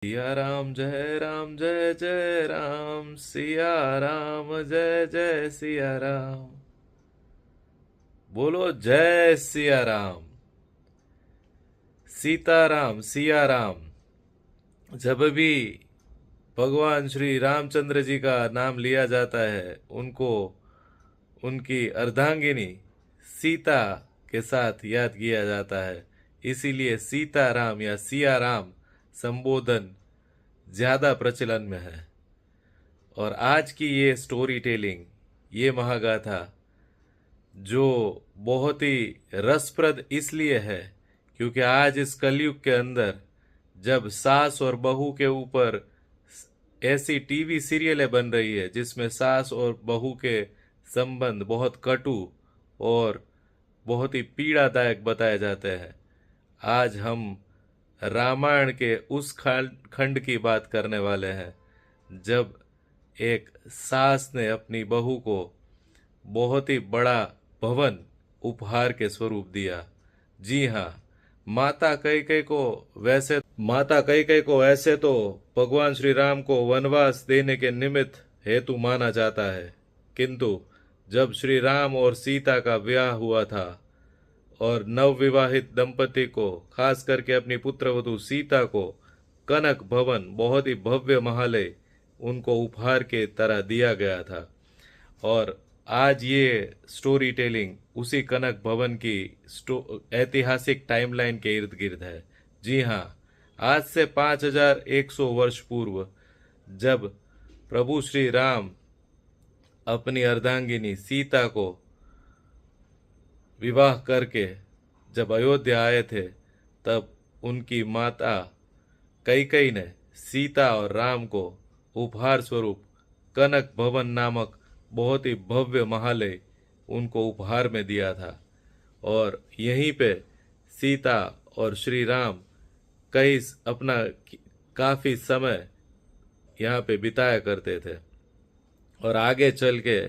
राम जय जय राम, सिया राम जय जय सिया राम। बोलो जय सिया राम। सीताराम सिया राम। जब भी भगवान श्री रामचंद्र जी का नाम लिया जाता है, उनको उनकी अर्धांगिनी सीता के साथ याद किया जाता है। इसीलिए सीताराम या सिया राम संबोधन ज्यादा प्रचलन में है। और आज की ये स्टोरी टेलिंग, ये महागाथा जो बहुत ही रसप्रद इसलिए है क्योंकि आज इस कलयुग के अंदर जब सास और बहू के ऊपर ऐसी टीवी सीरियलें बन रही है जिसमें सास और बहू के संबंध बहुत कटु और बहुत ही पीड़ादायक बताए जाते हैं, आज हम रामायण के उस खंड की बात करने वाले हैं जब एक सास ने अपनी बहू को बहुत ही बड़ा भवन उपहार के स्वरूप दिया। जी हाँ, माता कैकेयी को ऐसे तो भगवान श्री राम को वनवास देने के निमित्त हेतु माना जाता है, किंतु जब श्री राम और सीता का विवाह हुआ था और नवविवाहित दंपति को, खास करके अपनी पुत्रवधू सीता को, कनक भवन बहुत ही भव्य महालय उनको उपहार के तरह दिया गया था। और आज ये स्टोरी टेलिंग उसी कनक भवन की ऐतिहासिक टाइमलाइन के इर्द गिर्द है। जी हाँ, आज से 5100 वर्ष पूर्व जब प्रभु श्री राम अपनी अर्धांगिनी सीता को विवाह करके जब अयोध्या आए थे, तब उनकी माता कैकेयी ने सीता और राम को उपहार स्वरूप कनक भवन नामक बहुत ही भव्य महालय उनको उपहार में दिया था। और यहीं पे सीता और श्री राम कई अपना काफी समय यहाँ पे बिताया करते थे। और आगे चल के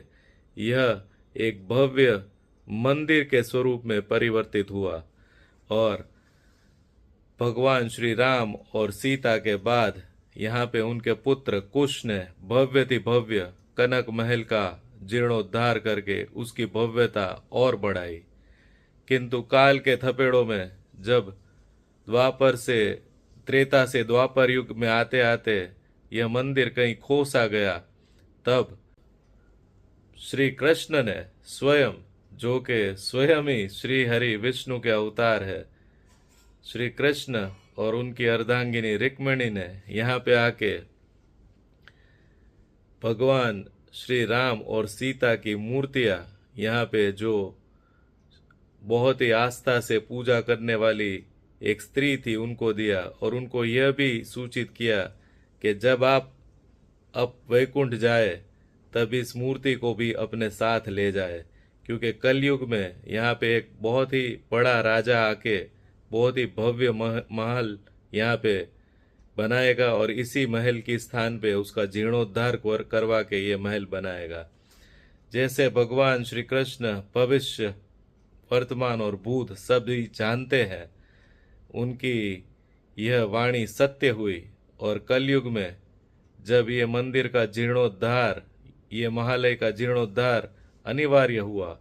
यह एक भव्य मंदिर के स्वरूप में परिवर्तित हुआ और भगवान श्री राम और सीता के बाद यहाँ पे उनके पुत्र कुश ने भव्यति भव्य कनक महल का जीर्णोद्धार करके उसकी भव्यता और बढ़ाई। किंतु काल के थपेड़ों में जब त्रेता से द्वापर युग में आते आते यह मंदिर कहीं खो सा गया, तब श्री कृष्ण ने स्वयं, जो कि स्वयं ही श्री हरि विष्णु के अवतार है, श्री कृष्ण और उनकी अर्धांगिनी रुक्मिणी ने यहाँ पे आके भगवान श्री राम और सीता की मूर्तियां यहाँ पे, जो बहुत ही आस्था से पूजा करने वाली एक स्त्री थी, उनको दिया। और उनको यह भी सूचित किया कि जब आप अब वैकुंठ जाए तब इस मूर्ति को भी अपने साथ ले जाए, क्योंकि कलयुग में यहाँ पे एक बहुत ही बड़ा राजा आके बहुत ही भव्य महल यहाँ पे बनाएगा और इसी महल के स्थान पे उसका जीर्णोद्धार करवा के ये महल बनाएगा। जैसे भगवान श्री कृष्ण भविष्य, वर्तमान और भूत सभी जानते हैं, उनकी यह वाणी सत्य हुई। और कलयुग में जब ये मंदिर का जीर्णोद्धार, ये महालय का जीर्णोद्धार अनिवार्य हुआ,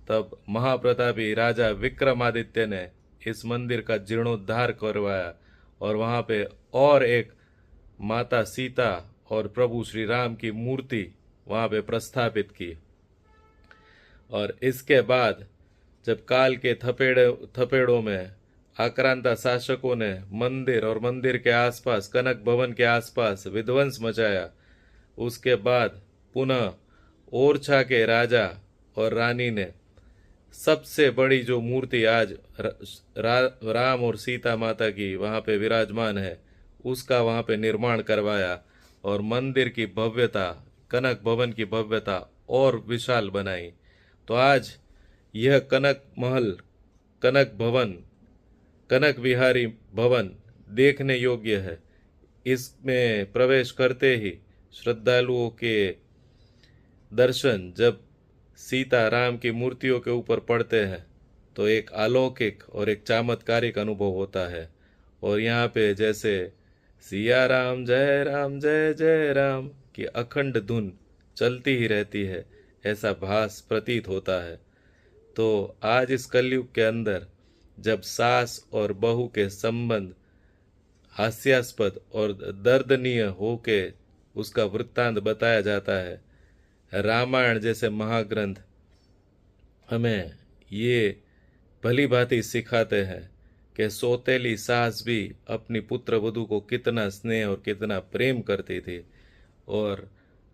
तब महाप्रतापी राजा विक्रमादित्य ने इस मंदिर का जीर्णोद्धार करवाया और वहां पे और एक माता सीता और प्रभु श्री राम की मूर्ति वहां पे प्रस्थापित की। और इसके बाद जब काल के थपेड़ों में आक्रांता शासकों ने मंदिर और मंदिर के आसपास, कनक भवन के आसपास विध्वंस मचाया, उसके बाद पुनः ओरछा के राजा और रानी ने सबसे बड़ी जो मूर्ति आज राम और सीता माता की वहां पे विराजमान है, उसका वहां पे निर्माण करवाया और मंदिर की भव्यता, कनक भवन की भव्यता और विशाल बनाई। तो आज यह कनक महल, कनक भवन, कनक विहारी भवन देखने योग्य है। इसमें प्रवेश करते ही श्रद्धालुओं के दर्शन जब सीता राम की मूर्तियों के ऊपर पड़ते हैं तो एक अलौकिक और एक चमत्कारिक अनुभव होता है। और यहाँ पे जैसे सिया राम जय जय राम की अखंड धुन चलती ही रहती है, ऐसा भास प्रतीत होता है। तो आज इस कलयुग के अंदर जब सास और बहू के संबंध हास्यास्पद और दर्दनीय होके उसका वृत्तांत बताया जाता है, रामायण जैसे महाग्रंथ हमें ये भली भांति सिखाते हैं कि सौतेली सास भी अपनी पुत्र वधू को कितना स्नेह और कितना प्रेम करती थी, और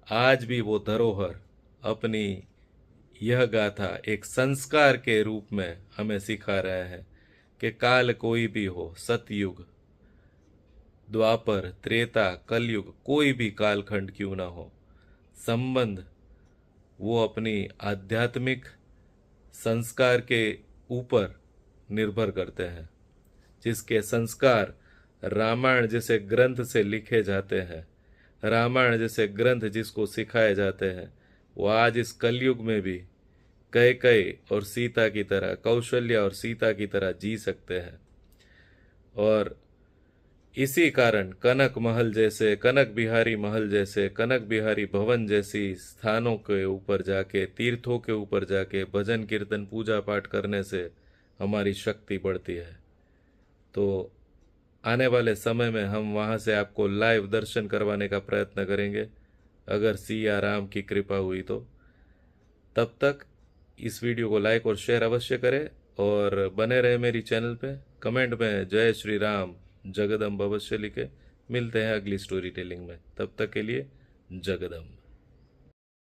आज भी वो धरोहर अपनी यह गाथा एक संस्कार के रूप में हमें सिखा रहे हैं कि काल कोई भी हो, सतयुग, द्वापर, त्रेता, कलयुग, कोई भी कालखंड क्यों ना हो, संबंध वो अपनी आध्यात्मिक संस्कार के ऊपर निर्भर करते हैं। जिसके संस्कार रामायण जैसे ग्रंथ से लिखे जाते हैं, रामायण जैसे ग्रंथ जिसको सिखाए जाते हैं, वो आज इस कलयुग में भी कैकेयी और सीता की तरह, कौशल्या और सीता की तरह जी सकते हैं। और इसी कारण कनक महल जैसे, कनक बिहारी महल जैसे, कनक बिहारी भवन जैसी स्थानों के ऊपर जाके, तीर्थों के ऊपर जाके भजन कीर्तन पूजा पाठ करने से हमारी शक्ति बढ़ती है। तो आने वाले समय में हम वहाँ से आपको लाइव दर्शन करवाने का प्रयत्न करेंगे, अगर सिया राम की कृपा हुई तो। तब तक इस वीडियो को लाइक और शेयर अवश्य करें और बने रहे मेरी चैनल पे। कमेंट में जय श्री राम जगदम्ब अवश्य लिखे। मिलते हैं अगली स्टोरी टेलिंग में, तब तक के लिए जगदम्ब।